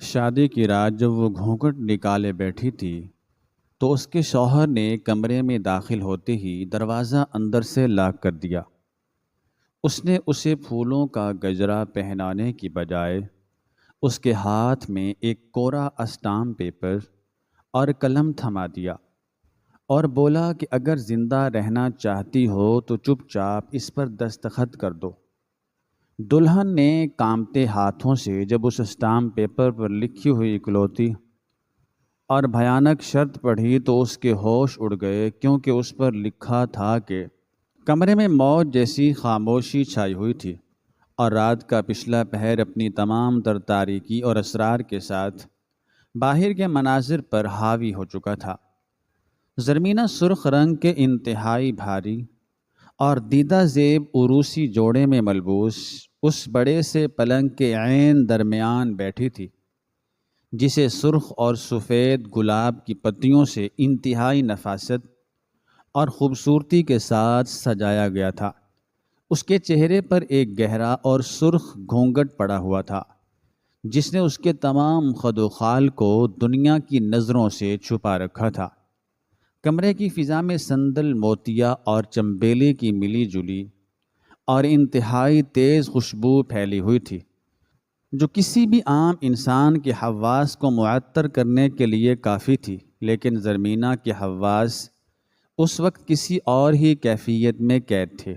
شادی کی رات جب وہ گھونگھٹ نکالے بیٹھی تھی تو اس کے شوہر نے کمرے میں داخل ہوتے ہی دروازہ اندر سے لاک کر دیا۔ اس نے اسے پھولوں کا گجرا پہنانے کی بجائے اس کے ہاتھ میں ایک کوڑا اسٹامپ پیپر اور قلم تھما دیا اور بولا کہ اگر زندہ رہنا چاہتی ہو تو چپ چاپ اس پر دستخط کر دو۔ دلہن نے کانپتے ہاتھوں سے جب اس اسٹامپ پیپر پر لکھی ہوئی اکلوتی اور بھیانک شرط پڑھی تو اس کے ہوش اڑ گئے، کیونکہ اس پر لکھا تھا کہ کمرے میں موت جیسی خاموشی چھائی ہوئی تھی اور رات کا پچھلا پہر اپنی تمام تر تاریکی اور اسرار کے ساتھ باہر کے مناظر پر حاوی ہو چکا تھا۔ زرمینہ سرخ رنگ کے انتہائی بھاری اور دیدہ زیب عروسی جوڑے میں ملبوس اس بڑے سے پلنگ کے عین درمیان بیٹھی تھی، جسے سرخ اور سفید گلاب کی پتیوں سے انتہائی نفاست اور خوبصورتی کے ساتھ سجایا گیا تھا۔ اس کے چہرے پر ایک گہرا اور سرخ گھونگھٹ پڑا ہوا تھا، جس نے اس کے تمام خد و خال کو دنیا کی نظروں سے چھپا رکھا تھا۔ کمرے کی فضا میں سندل موتیا اور چمبیلے کی ملی جلی اور انتہائی تیز خوشبو پھیلی ہوئی تھی، جو کسی بھی عام انسان کے حواس کو معطر کرنے کے لیے کافی تھی، لیکن زرمینہ کے حواس اس وقت کسی اور ہی کیفیت میں قید تھے۔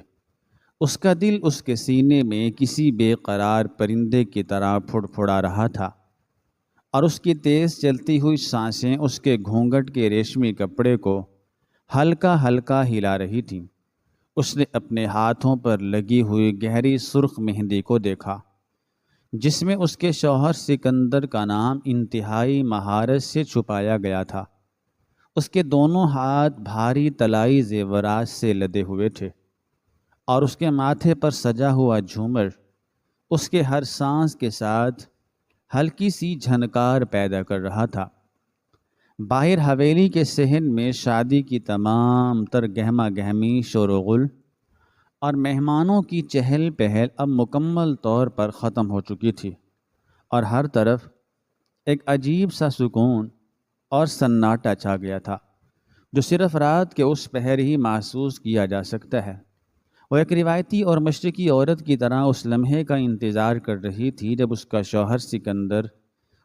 اس کا دل اس کے سینے میں کسی بے قرار پرندے کی طرح پھڑ پھڑا رہا تھا، اور اس کی تیز چلتی ہوئی سانسیں اس کے گھونگھٹ کے ریشمی کپڑے کو ہلکا ہلکا ہلا رہی تھیں۔ اس نے اپنے ہاتھوں پر لگی ہوئی گہری سرخ مہندی کو دیکھا، جس میں اس کے شوہر سکندر کا نام انتہائی مہارت سے چھپایا گیا تھا۔ اس کے دونوں ہاتھ بھاری طلائی زیورات سے لدے ہوئے تھے، اور اس کے ماتھے پر سجا ہوا جھومر اس کے ہر سانس کے ساتھ ہلکی سی جھنکار پیدا کر رہا تھا۔ باہر حویلی کے صحن میں شادی کی تمام تر گہما گہمی شور و غل اور مہمانوں کی چہل پہل اب مکمل طور پر ختم ہو چکی تھی، اور ہر طرف ایک عجیب سا سکون اور سناٹا چھا گیا تھا، جو صرف رات کے اس پہر ہی محسوس کیا جا سکتا ہے۔ وہ ایک روایتی اور مشرقی عورت کی طرح اس لمحے کا انتظار کر رہی تھی جب اس کا شوہر سکندر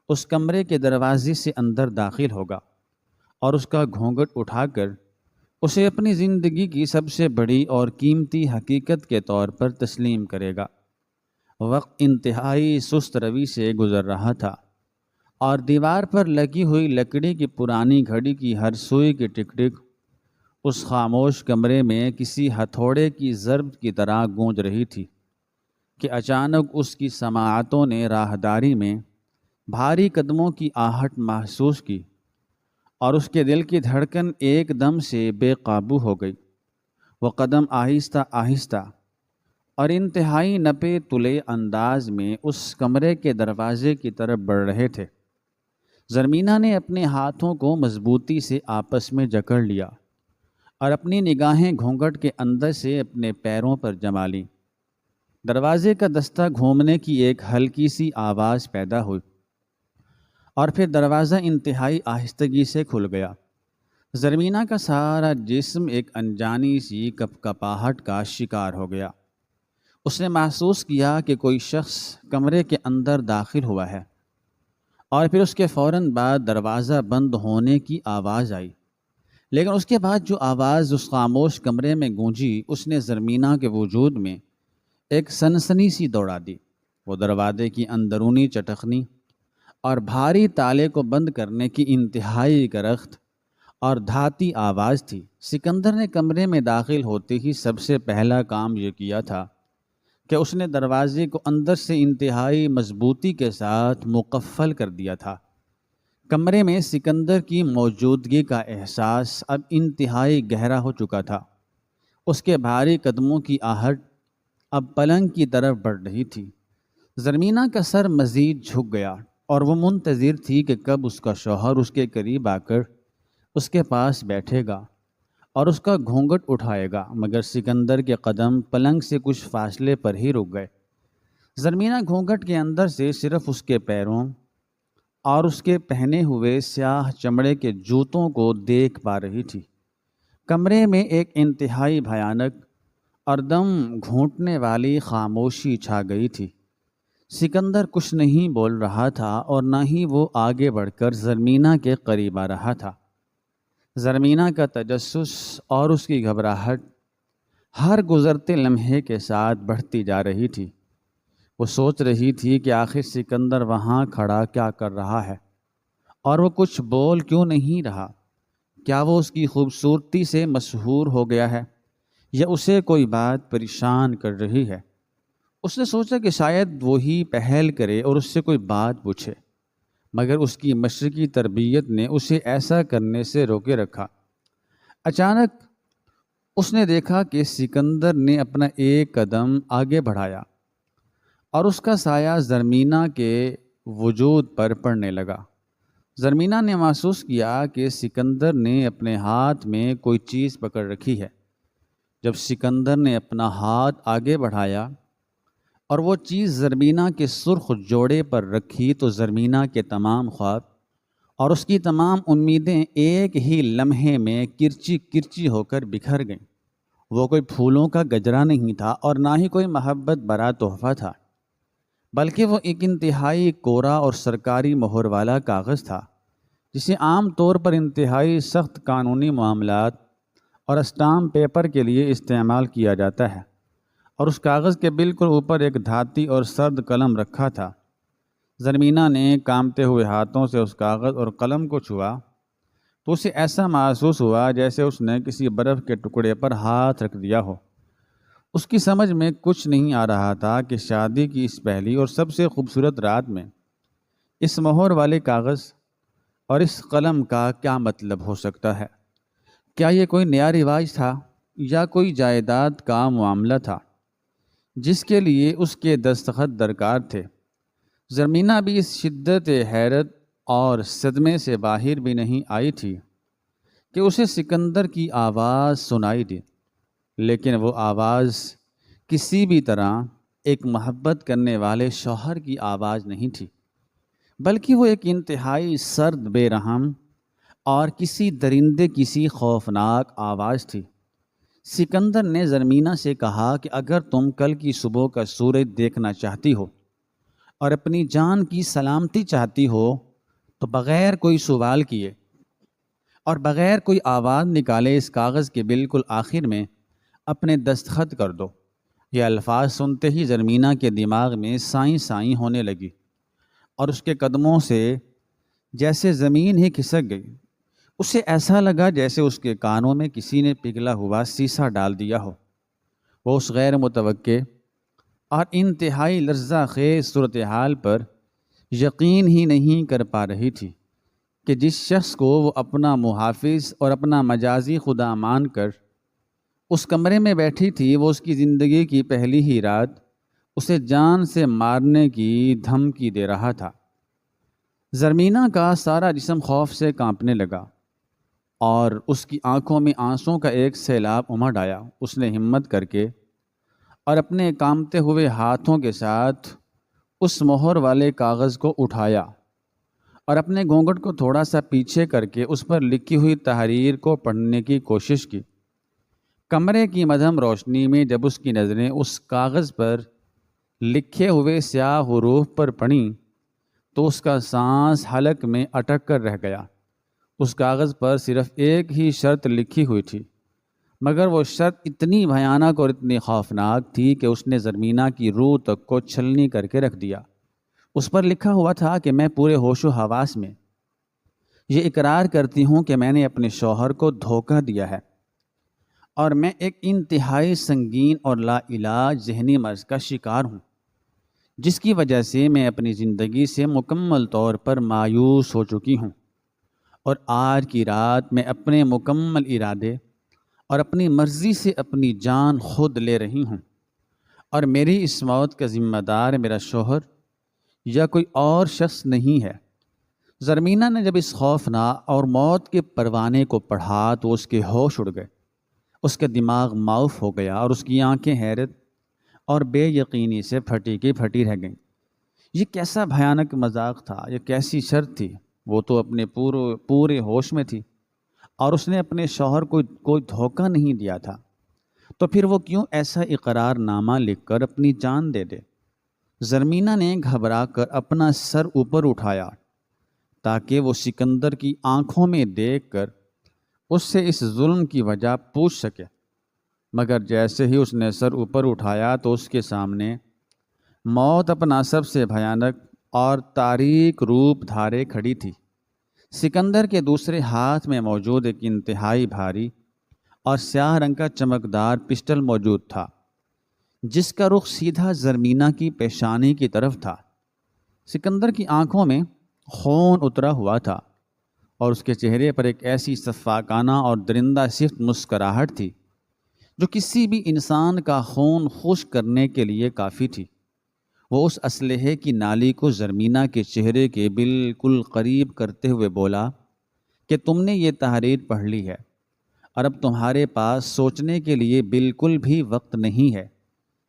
اس کمرے کے دروازے سے اندر داخل ہوگا اور اس کا گھونگھٹ اٹھا کر اسے اپنی زندگی کی سب سے بڑی اور قیمتی حقیقت کے طور پر تسلیم کرے گا۔ وقت انتہائی سست روی سے گزر رہا تھا، اور دیوار پر لگی ہوئی لکڑی کی پرانی گھڑی کی ہر سوئی کی ٹک ٹک اس خاموش کمرے میں کسی ہتھوڑے کی ضرب کی طرح گونج رہی تھی کہ اچانک اس کی سماعتوں نے راہداری میں بھاری قدموں کی آہٹ محسوس کی، اور اس کے دل کی دھڑکن ایک دم سے بے قابو ہو گئی۔ وہ قدم آہستہ آہستہ اور انتہائی نپے تلے انداز میں اس کمرے کے دروازے کی طرف بڑھ رہے تھے۔ زرمینہ نے اپنے ہاتھوں کو مضبوطی سے آپس میں جکڑ لیا اور اپنی نگاہیں گھونگھٹ کے اندر سے اپنے پیروں پر جما لیں۔ دروازے کا دستہ گھومنے کی ایک ہلکی سی آواز پیدا ہوئی، اور پھر دروازہ انتہائی آہستگی سے کھل گیا۔ زرمینہ کا سارا جسم ایک انجانی سی کپ کپاہٹ کا شکار ہو گیا۔ اس نے محسوس کیا کہ کوئی شخص کمرے کے اندر داخل ہوا ہے، اور پھر اس کے فوراً بعد دروازہ بند ہونے کی آواز آئی۔ لیکن اس کے بعد جو آواز اس خاموش کمرے میں گونجی، اس نے زرمینہ کے وجود میں ایک سنسنی سی دوڑا دی۔ وہ دروازے کی اندرونی چٹخنی اور بھاری تالے کو بند کرنے کی انتہائی کرخت اور دھاتی آواز تھی۔ سکندر نے کمرے میں داخل ہوتے ہی سب سے پہلا کام یہ کیا تھا کہ اس نے دروازے کو اندر سے انتہائی مضبوطی کے ساتھ مقفل کر دیا تھا۔ کمرے میں سکندر کی موجودگی کا احساس اب انتہائی گہرا ہو چکا تھا۔ اس کے بھاری قدموں کی آہٹ اب پلنگ کی طرف بڑھ رہی تھی۔ زرمینہ کا سر مزید جھک گیا، اور وہ منتظر تھی کہ کب اس کا شوہر اس کے قریب آ کر اس کے پاس بیٹھے گا اور اس کا گھونگھٹ اٹھائے گا، مگر سکندر کے قدم پلنگ سے کچھ فاصلے پر ہی رک گئے۔ زرمینہ گھونگھٹ کے اندر سے صرف اس کے پیروں اور اس کے پہنے ہوئے سیاہ چمڑے کے جوتوں کو دیکھ پا رہی تھی۔ کمرے میں ایک انتہائی بھیانک اور دم گھونٹنے والی خاموشی چھا گئی تھی۔ سکندر کچھ نہیں بول رہا تھا اور نہ ہی وہ آگے بڑھ کر زرمینہ کے قریب آ رہا تھا۔ زرمینہ کا تجسس اور اس کی گھبراہٹ ہر گزرتے لمحے کے ساتھ بڑھتی جا رہی تھی۔ وہ سوچ رہی تھی کہ آخر سکندر وہاں کھڑا کیا کر رہا ہے اور وہ کچھ بول کیوں نہیں رہا۔ کیا وہ اس کی خوبصورتی سے مسحور ہو گیا ہے یا اسے کوئی بات پریشان کر رہی ہے؟ اس نے سوچا کہ شاید وہی پہل کرے اور اس سے کوئی بات پوچھے، مگر اس کی مشرقی تربیت نے اسے ایسا کرنے سے روکے رکھا۔ اچانک اس نے دیکھا کہ سکندر نے اپنا ایک قدم آگے بڑھایا اور اس کا سایہ زرمینہ کے وجود پر پڑنے لگا۔ زرمینہ نے محسوس کیا کہ سکندر نے اپنے ہاتھ میں کوئی چیز پکڑ رکھی ہے۔ جب سکندر نے اپنا ہاتھ آگے بڑھایا اور وہ چیز زرمینہ کے سرخ جوڑے پر رکھی تو زرمینہ کے تمام خواب اور اس کی تمام امیدیں ایک ہی لمحے میں کرچی کرچی ہو کر بکھر گئیں۔ وہ کوئی پھولوں کا گجرا نہیں تھا اور نہ ہی کوئی محبت بھرا تحفہ تھا، بلکہ وہ ایک انتہائی کورا اور سرکاری مہر والا کاغذ تھا، جسے عام طور پر انتہائی سخت قانونی معاملات اور اسٹامپ پیپر کے لیے استعمال کیا جاتا ہے۔ اور اس کاغذ کے بالکل اوپر ایک دھاتی اور سرد قلم رکھا تھا۔ زرمینہ نے کانپتے ہوئے ہاتھوں سے اس کاغذ اور قلم کو چھوا تو اسے ایسا محسوس ہوا جیسے اس نے کسی برف کے ٹکڑے پر ہاتھ رکھ دیا ہو۔ اس کی سمجھ میں کچھ نہیں آ رہا تھا کہ شادی کی اس پہلی اور سب سے خوبصورت رات میں اس مہر والے کاغذ اور اس قلم کا کیا مطلب ہو سکتا ہے۔ کیا یہ کوئی نیا رواج تھا یا کوئی جائیداد کا معاملہ تھا جس کے لیے اس کے دستخط درکار تھے؟ زرمینہ بھی اس شدت حیرت اور صدمے سے باہر بھی نہیں آئی تھی کہ اسے سکندر کی آواز سنائی دی، لیکن وہ آواز کسی بھی طرح ایک محبت کرنے والے شوہر کی آواز نہیں تھی، بلکہ وہ ایک انتہائی سرد، بے رحم اور کسی درندے کی سی خوفناک آواز تھی۔ سکندر نے زرمینہ سے کہا کہ اگر تم کل کی صبح کا سورج دیکھنا چاہتی ہو اور اپنی جان کی سلامتی چاہتی ہو تو بغیر کوئی سوال کیے اور بغیر کوئی آواز نکالے اس کاغذ کے بالکل آخر میں اپنے دستخط کر دو۔ یہ الفاظ سنتے ہی زرمینہ کے دماغ میں سائیں سائیں ہونے لگی اور اس کے قدموں سے جیسے زمین ہی کھسک گئی۔ اسے ایسا لگا جیسے اس کے کانوں میں کسی نے پگھلا ہوا سیسا ڈال دیا ہو۔ وہ اس غیر متوقع اور انتہائی لرزہ خیز صورتحال پر یقین ہی نہیں کر پا رہی تھی کہ جس شخص کو وہ اپنا محافظ اور اپنا مجازی خدا مان کر اس کمرے میں بیٹھی تھی، وہ اس کی زندگی کی پہلی ہی رات اسے جان سے مارنے کی دھمکی دے رہا تھا۔ زرمینہ کا سارا جسم خوف سے کانپنے لگا اور اس کی آنکھوں میں آنسوں کا ایک سیلاب امڑ آیا۔ اس نے ہمت کر کے اور اپنے کانپتے ہوئے ہاتھوں کے ساتھ اس مہر والے کاغذ کو اٹھایا اور اپنے گھونگھٹ کو تھوڑا سا پیچھے کر کے اس پر لکھی ہوئی تحریر کو پڑھنے کی کوشش کی۔ کمرے کی مدھم روشنی میں جب اس کی نظریں اس کاغذ پر لکھے ہوئے سیاہ حروف پر پڑیں تو اس کا سانس حلق میں اٹک کر رہ گیا۔ اس کاغذ پر صرف ایک ہی شرط لکھی ہوئی تھی، مگر وہ شرط اتنی بھیانک اور اتنی خوفناک تھی کہ اس نے زرمینہ کی روح تک کو چھلنی کر کے رکھ دیا۔ اس پر لکھا ہوا تھا کہ میں پورے ہوش و حواس میں یہ اقرار کرتی ہوں کہ میں نے اپنے شوہر کو دھوکہ دیا ہے اور میں ایک انتہائی سنگین اور لا علاج ذہنی مرض کا شکار ہوں، جس کی وجہ سے میں اپنی زندگی سے مکمل طور پر مایوس ہو چکی ہوں، اور آج کی رات میں اپنے مکمل ارادے اور اپنی مرضی سے اپنی جان خود لے رہی ہوں، اور میری اس موت کا ذمہ دار میرا شوہر یا کوئی اور شخص نہیں ہے۔ زرمینہ نے جب اس خوفناک اور موت کے پروانے کو پڑھا تو اس کے ہوش اڑ گئے، اس کا دماغ معاف ہو گیا اور اس کی آنکھیں حیرت اور بے یقینی سے پھٹی کی پھٹی رہ گئیں۔ یہ کیسا بھیانک مذاق تھا، یہ کیسی شرط تھی؟ وہ تو اپنے پورے ہوش میں تھی، اور اس نے اپنے شوہر کو کوئی دھوکہ نہیں دیا تھا، تو پھر وہ کیوں ایسا اقرار نامہ لکھ کر اپنی جان دے دے؟ زرمینہ نے گھبرا کر اپنا سر اوپر اٹھایا تاکہ وہ سکندر کی آنکھوں میں دیکھ کر اس سے اس ظلم کی وجہ پوچھ سکے، مگر جیسے ہی اس نے سر اوپر اٹھایا تو اس کے سامنے موت اپنا سب سے بھیانک اور تاریک روپ دھارے کھڑی تھی۔ سکندر کے دوسرے ہاتھ میں موجود ایک انتہائی بھاری اور سیاہ رنگ کا چمکدار پسٹل موجود تھا، جس کا رخ سیدھا زرمینہ کی پیشانی کی طرف تھا۔ سکندر کی آنکھوں میں خون اترا ہوا تھا، اور اس کے چہرے پر ایک ایسی شفاقانہ اور درندہ صفت مسکراہٹ تھی جو کسی بھی انسان کا خون خشک کرنے کے لیے کافی تھی۔ وہ اس اسلحے کی نالی کو زرمینہ کے چہرے کے بالکل قریب کرتے ہوئے بولا کہ تم نے یہ تحریر پڑھ لی ہے، اور اب تمہارے پاس سوچنے کے لیے بالکل بھی وقت نہیں ہے۔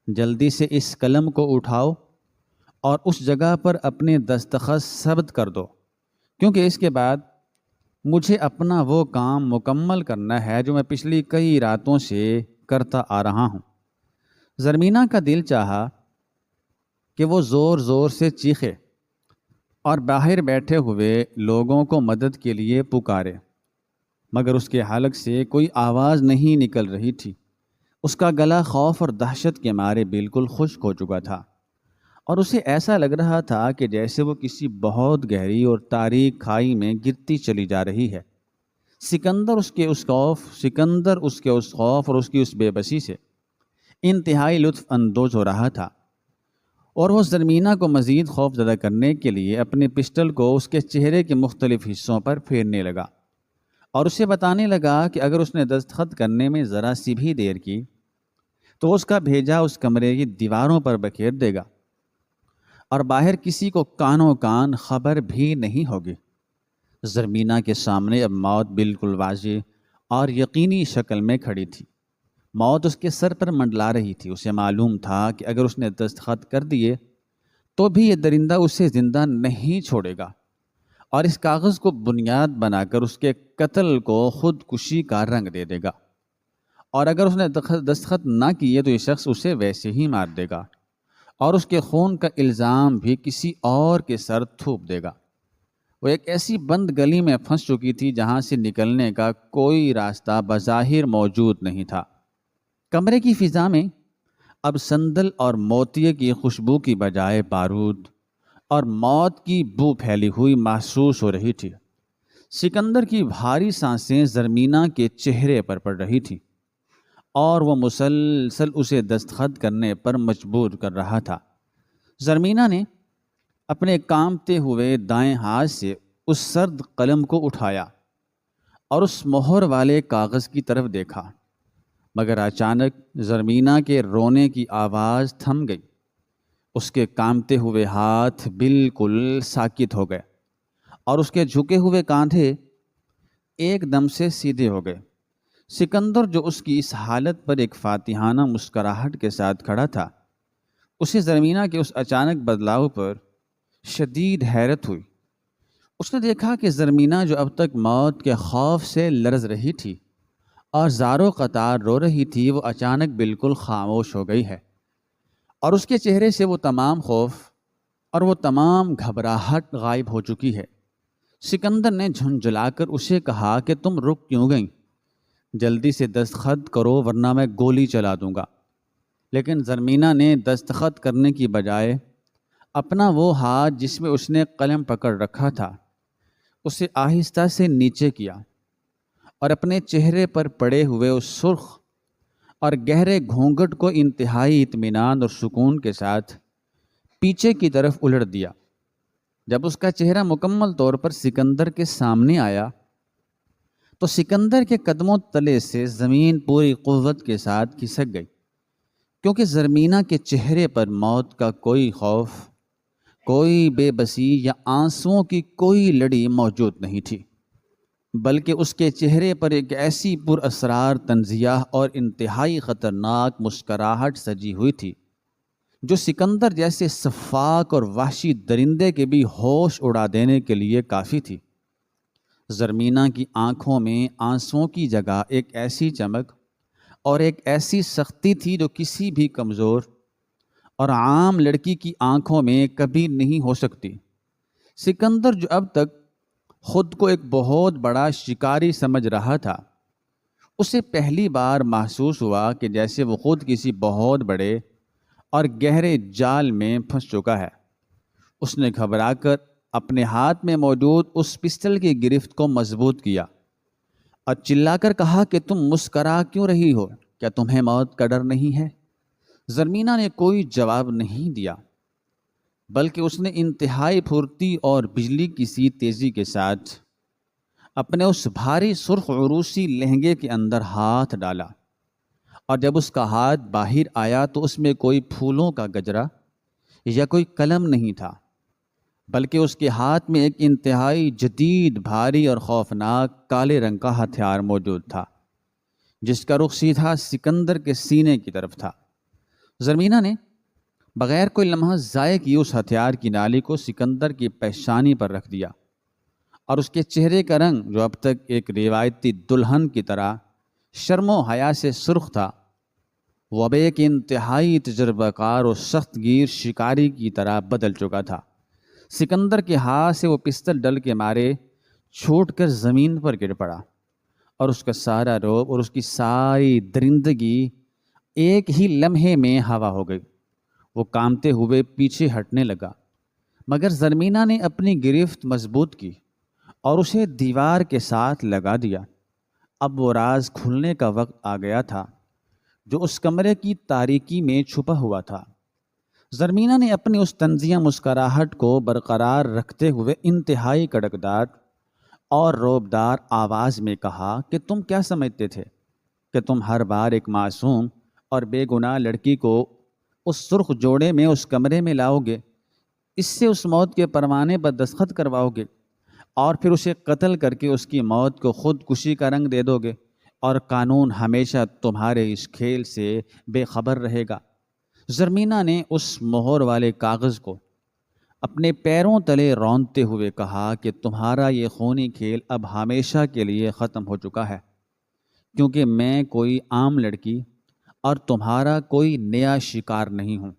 جلدی سے اس قلم کو اٹھاؤ اور اس جگہ پر اپنے دستخط ثبت کر دو، کیونکہ اس کے بعد مجھے اپنا وہ کام مکمل کرنا ہے جو میں پچھلی کئی راتوں سے کرتا آ رہا ہوں۔ زرمینہ کا دل چاہا کہ وہ زور زور سے چیخے اور باہر بیٹھے ہوئے لوگوں کو مدد کے لیے پکارے، مگر اس کے حلق سے کوئی آواز نہیں نکل رہی تھی۔ اس کا گلا خوف اور دہشت کے مارے بالکل خشک ہو چکا تھا، اور اسے ایسا لگ رہا تھا کہ جیسے وہ کسی بہت گہری اور تاریک کھائی میں گرتی چلی جا رہی ہے۔ سکندر اس کے اس خوف اور اس کی اس بے بسی سے انتہائی لطف اندوز ہو رہا تھا، اور وہ زرمینہ کو مزید خوف زدہ کرنے کے لیے اپنے پسٹل کو اس کے چہرے کے مختلف حصوں پر پھیرنے لگا، اور اسے بتانے لگا کہ اگر اس نے دستخط کرنے میں ذرا سی بھی دیر کی تو اس کا بھیجا اس کمرے کی دیواروں پر بکھیر دے گا، اور باہر کسی کو کانوں کان خبر بھی نہیں ہوگی۔ زرمینہ کے سامنے اب موت بالکل واضح اور یقینی شکل میں کھڑی تھی۔ موت اس کے سر پر منڈلا رہی تھی۔ اسے معلوم تھا کہ اگر اس نے دستخط کر دیے تو بھی یہ درندہ اسے زندہ نہیں چھوڑے گا، اور اس کاغذ کو بنیاد بنا کر اس کے قتل کو خودکشی کا رنگ دے دے گا، اور اگر اس نے دستخط نہ کیے تو یہ شخص اسے ویسے ہی مار دے گا، اور اس کے خون کا الزام بھی کسی اور کے سر تھوپ دے گا۔ وہ ایک ایسی بند گلی میں پھنس چکی تھی جہاں سے نکلنے کا کوئی راستہ بظاہر موجود نہیں تھا۔ کمرے کی فضا میں اب سندل اور موتیے کی خوشبو کی بجائے بارود اور موت کی بو پھیلی ہوئی محسوس ہو رہی تھی۔ سکندر کی بھاری سانسیں زرمینہ کے چہرے پر پڑ رہی تھی، اور وہ مسلسل اسے دستخط کرنے پر مجبور کر رہا تھا۔ زرمینہ نے اپنے کانپتے ہوئے دائیں ہاتھ سے اس سرد قلم کو اٹھایا اور اس مہر والے کاغذ کی طرف دیکھا، مگر اچانک زرمینہ کے رونے کی آواز تھم گئی۔ اس کے کانپتے ہوئے ہاتھ بالکل ساکت ہو گئے، اور اس کے جھکے ہوئے کاندھے ایک دم سے سیدھے ہو گئے۔ سکندر جو اس کی اس حالت پر ایک فاتحانہ مسکراہٹ کے ساتھ کھڑا تھا، اسے زرمینہ کے اس اچانک بدلاؤ پر شدید حیرت ہوئی۔ اس نے دیکھا کہ زرمینہ جو اب تک موت کے خوف سے لرز رہی تھی اور زاروں قطار رو رہی تھی، وہ اچانک بالکل خاموش ہو گئی ہے، اور اس کے چہرے سے وہ تمام خوف اور وہ تمام گھبراہٹ غائب ہو چکی ہے۔ سکندر نے جھنجھلا کر اسے کہا کہ تم رک کیوں گئیں؟ جلدی سے دستخط کرو ورنہ میں گولی چلا دوں گا۔ لیکن زرمینہ نے دستخط کرنے کی بجائے اپنا وہ ہاتھ جس میں اس نے قلم پکڑ رکھا تھا اسے آہستہ سے نیچے کیا، اور اپنے چہرے پر پڑے ہوئے اس سرخ اور گہرے گھونگھٹ کو انتہائی اطمینان اور سکون کے ساتھ پیچھے کی طرف الٹ دیا۔ جب اس کا چہرہ مکمل طور پر سکندر کے سامنے آیا تو سکندر کے قدموں تلے سے زمین پوری قوت کے ساتھ کھسک گئی، کیونکہ زرمینہ کے چہرے پر موت کا کوئی خوف، کوئی بے بسی یا آنسوؤں کی کوئی لڑی موجود نہیں تھی، بلکہ اس کے چہرے پر ایک ایسی پر اسرار تنزیہ اور انتہائی خطرناک مسکراہٹ سجی ہوئی تھی جو سکندر جیسے سفاک اور وحشی درندے کے بھی ہوش اڑا دینے کے لیے کافی تھی۔ زرمینہ کی آنکھوں میں آنسوؤں کی جگہ ایک ایسی چمک اور ایک ایسی سختی تھی جو کسی بھی کمزور اور عام لڑکی کی آنکھوں میں کبھی نہیں ہو سکتی۔ سکندر جو اب تک خود کو ایک بہت بڑا شکاری سمجھ رہا تھا، اسے پہلی بار محسوس ہوا کہ جیسے وہ خود کسی بہت بڑے اور گہرے جال میں پھنس چکا ہے۔ اس نے گھبرا کر اپنے ہاتھ میں موجود اس پسٹل کی گرفت کو مضبوط کیا اور چلا کر کہا کہ تم مسکرا کیوں رہی ہو؟ کیا تمہیں موت کا ڈر نہیں ہے؟ زرمینہ نے کوئی جواب نہیں دیا، بلکہ اس نے انتہائی پھرتی اور بجلی کی سی تیزی کے ساتھ اپنے اس بھاری سرخ عروسی لہنگے کے اندر ہاتھ ڈالا، اور جب اس کا ہاتھ باہر آیا تو اس میں کوئی پھولوں کا گجرا یا کوئی قلم نہیں تھا، بلکہ اس کے ہاتھ میں ایک انتہائی جدید، بھاری اور خوفناک کالے رنگ کا ہتھیار موجود تھا، جس کا رخ سیدھا سکندر کے سینے کی طرف تھا۔ زرمینہ نے بغیر کوئی لمحہ ضائع کیے اس ہتھیار کی نالی کو سکندر کی پیشانی پر رکھ دیا، اور اس کے چہرے کا رنگ جو اب تک ایک روایتی دلہن کی طرح شرم و حیا سے سرخ تھا، وہ اب ایک انتہائی تجربہ کار اور سخت گیر شکاری کی طرح بدل چکا تھا۔ سکندر کے ہاتھ سے وہ پستل ڈل کے مارے چھوٹ کر زمین پر گر پڑا، اور اس کا سارا رعب اور اس کی ساری درندگی ایک ہی لمحے میں ہوا ہو گئی۔ وہ کانپتے ہوئے پیچھے ہٹنے لگا، مگر زرمینہ نے اپنی گرفت مضبوط کی اور اسے دیوار کے ساتھ لگا دیا۔ اب وہ راز کھلنے کا وقت آ گیا تھا جو اس کمرے کی تاریکی میں چھپا ہوا تھا۔ زرمینہ نے اپنی اس طنزیہ مسکراہٹ کو برقرار رکھتے ہوئے انتہائی کڑکدار اور رعبدار آواز میں کہا کہ تم کیا سمجھتے تھے کہ تم ہر بار ایک معصوم اور بے گناہ لڑکی کو اس سرخ جوڑے میں اس کمرے میں لاؤ گے، اس سے اس موت کے پروانے پر دستخط کرواؤ گے، اور پھر اسے قتل کر کے اس کی موت کو خودکشی کا رنگ دے دو گے، اور قانون ہمیشہ تمہارے اس کھیل سے بے خبر رہے گا؟ زرمینہ نے اس مہر والے کاغذ کو اپنے پیروں تلے روندتے ہوئے کہا کہ تمہارا یہ خونی کھیل اب ہمیشہ کے لیے ختم ہو چکا ہے، کیونکہ میں کوئی عام لڑکی اور تمہارا کوئی نیا شکار نہیں ہوں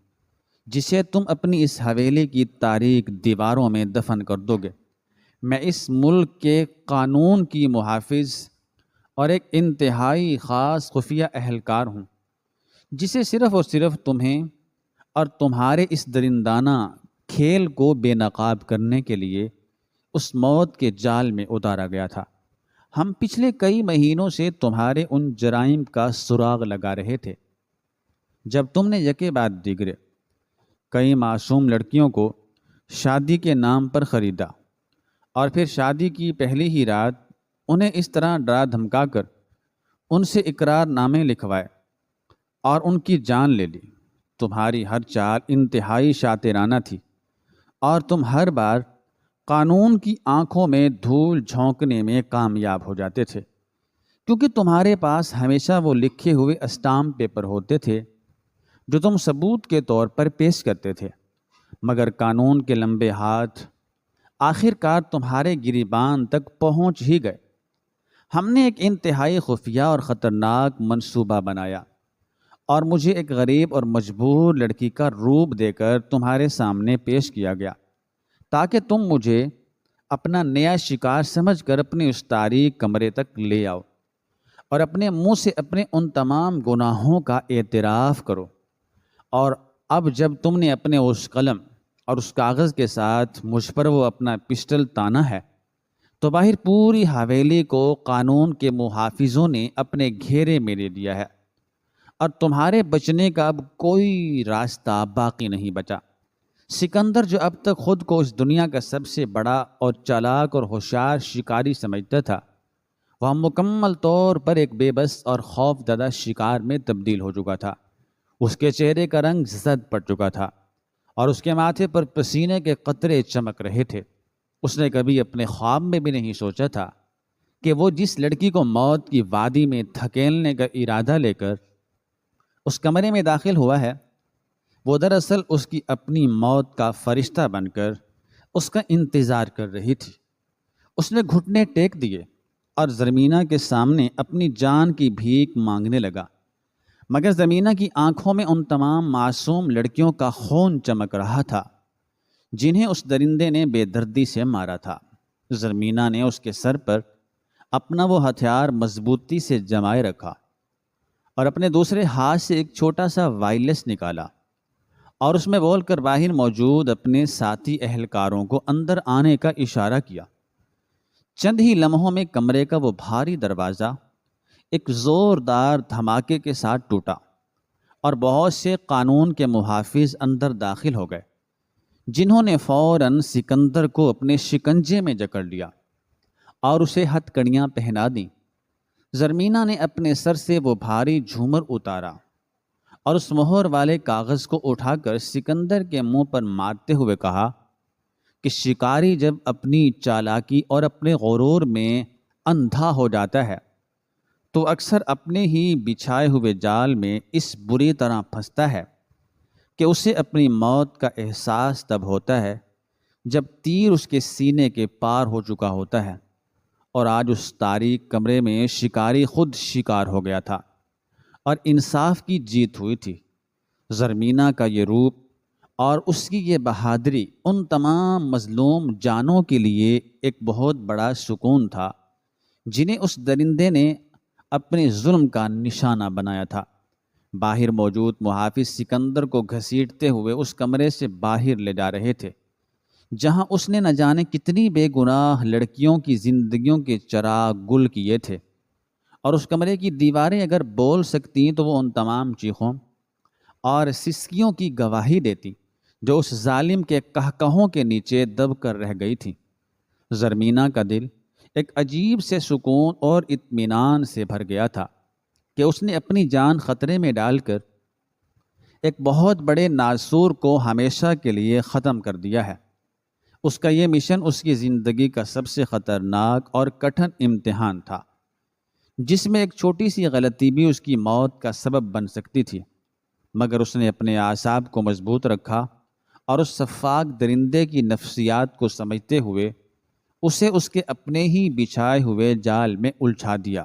جسے تم اپنی اس حویلی کی تاریک دیواروں میں دفن کر دو گے۔ میں اس ملک کے قانون کی محافظ اور ایک انتہائی خاص خفیہ اہلکار ہوں، جسے صرف اور صرف تمہیں اور تمہارے اس درندانہ کھیل کو بے نقاب کرنے کے لیے اس موت کے جال میں اتارا گیا تھا۔ ہم پچھلے کئی مہینوں سے تمہارے ان جرائم کا سراغ لگا رہے تھے، جب تم نے یکے بعد دیگرے کئی معصوم لڑکیوں کو شادی کے نام پر خریدا، اور پھر شادی کی پہلی ہی رات انہیں اس طرح ڈرا دھمکا کر ان سے اقرار نامے لکھوائے اور ان کی جان لے لی۔ تمہاری ہر چال انتہائی شاطرانہ تھی، اور تم ہر بار قانون کی آنکھوں میں دھول جھونکنے میں کامیاب ہو جاتے تھے، کیونکہ تمہارے پاس ہمیشہ وہ لکھے ہوئے اسٹامپ پیپر ہوتے تھے جو تم ثبوت کے طور پر پیش کرتے تھے، مگر قانون کے لمبے ہاتھ آخر کار تمہارے گریبان تک پہنچ ہی گئے۔ ہم نے ایک انتہائی خفیہ اور خطرناک منصوبہ بنایا، اور مجھے ایک غریب اور مجبور لڑکی کا روپ دے کر تمہارے سامنے پیش کیا گیا، تاکہ تم مجھے اپنا نیا شکار سمجھ کر اپنے اس تاریک کمرے تک لے آؤ اور اپنے منہ سے اپنے ان تمام گناہوں کا اعتراف کرو۔ اور اب جب تم نے اپنے اس قلم اور اس کاغذ کے ساتھ مجھ پر وہ اپنا پسٹل تانا ہے، تو باہر پوری حویلی کو قانون کے محافظوں نے اپنے گھیرے میں لے لیا ہے، اور تمہارے بچنے کا اب کوئی راستہ باقی نہیں بچا۔ سکندر جو اب تک خود کو اس دنیا کا سب سے بڑا اور چالاک اور ہوشیار شکاری سمجھتا تھا، وہ مکمل طور پر ایک بے بس اور خوف زدہ شکار میں تبدیل ہو چکا تھا۔ اس کے چہرے کا رنگ زرد پڑ چکا تھا، اور اس کے ماتھے پر پسینے کے قطرے چمک رہے تھے۔ اس نے کبھی اپنے خواب میں بھی نہیں سوچا تھا کہ وہ جس لڑکی کو موت کی وادی میں دھکیلنے کا ارادہ لے کر اس کمرے میں داخل ہوا ہے، وہ دراصل اس کی اپنی موت کا فرشتہ بن کر اس کا انتظار کر رہی تھی۔ اس نے گھٹنے ٹیک دیے اور زرمینہ کے سامنے اپنی جان کی بھیک مانگنے لگا، مگر زرمینہ کی آنکھوں میں ان تمام معصوم لڑکیوں کا خون چمک رہا تھا جنہیں اس درندے نے بے دردی سے مارا تھا۔ زرمینہ نے اس کے سر پر اپنا وہ ہتھیار مضبوطی سے جمائے رکھا اور اپنے دوسرے ہاتھ سے ایک چھوٹا سا وائلس نکالا اور اس میں بول کر باہر موجود اپنے ساتھی اہلکاروں کو اندر آنے کا اشارہ کیا۔ چند ہی لمحوں میں کمرے کا وہ بھاری دروازہ ایک زوردار دھماکے کے ساتھ ٹوٹا اور بہت سے قانون کے محافظ اندر داخل ہو گئے، جنہوں نے فوراً سکندر کو اپنے شکنجے میں جکڑ لیا اور اسے ہتھ کڑیاں پہنا دیں۔ زرمینہ نے اپنے سر سے وہ بھاری جھومر اتارا اور اس مہر والے کاغذ کو اٹھا کر سکندر کے منہ پر مارتے ہوئے کہا کہ شکاری جب اپنی چالاکی اور اپنے غرور میں اندھا ہو جاتا ہے تو اکثر اپنے ہی بچھائے ہوئے جال میں اس بری طرح پھنستا ہے کہ اسے اپنی موت کا احساس تب ہوتا ہے جب تیر اس کے سینے کے پار ہو چکا ہوتا ہے۔ اور آج اس تاریک کمرے میں شکاری خود شکار ہو گیا تھا اور انصاف کی جیت ہوئی تھی۔ زرمینہ کا یہ روپ اور اس کی یہ بہادری ان تمام مظلوم جانوں کے لیے ایک بہت بڑا سکون تھا جنہیں اس درندے نے اپنے ظلم کا نشانہ بنایا تھا۔ باہر موجود محافظ سکندر کو گھسیٹتے ہوئے اس کمرے سے باہر لے جا رہے تھے جہاں اس نے نہ جانے کتنی بے گناہ لڑکیوں کی زندگیوں کے چراغ گل کیے تھے، اور اس کمرے کی دیواریں اگر بول سکتی تو وہ ان تمام چیخوں اور سسکیوں کی گواہی دیتی جو اس ظالم کے کہکہوں کے نیچے دب کر رہ گئی تھی۔ زرمینہ کا دل ایک عجیب سے سکون اور اطمینان سے بھر گیا تھا کہ اس نے اپنی جان خطرے میں ڈال کر ایک بہت بڑے ناسور کو ہمیشہ کے لیے ختم کر دیا ہے۔ اس کا یہ مشن اس کی زندگی کا سب سے خطرناک اور کٹھن امتحان تھا، جس میں ایک چھوٹی سی غلطی بھی اس کی موت کا سبب بن سکتی تھی، مگر اس نے اپنے اعصاب کو مضبوط رکھا اور اس سفاک درندے کی نفسیات کو سمجھتے ہوئے اسے اس کے اپنے ہی بچھائے ہوئے جال میں الجھا دیا۔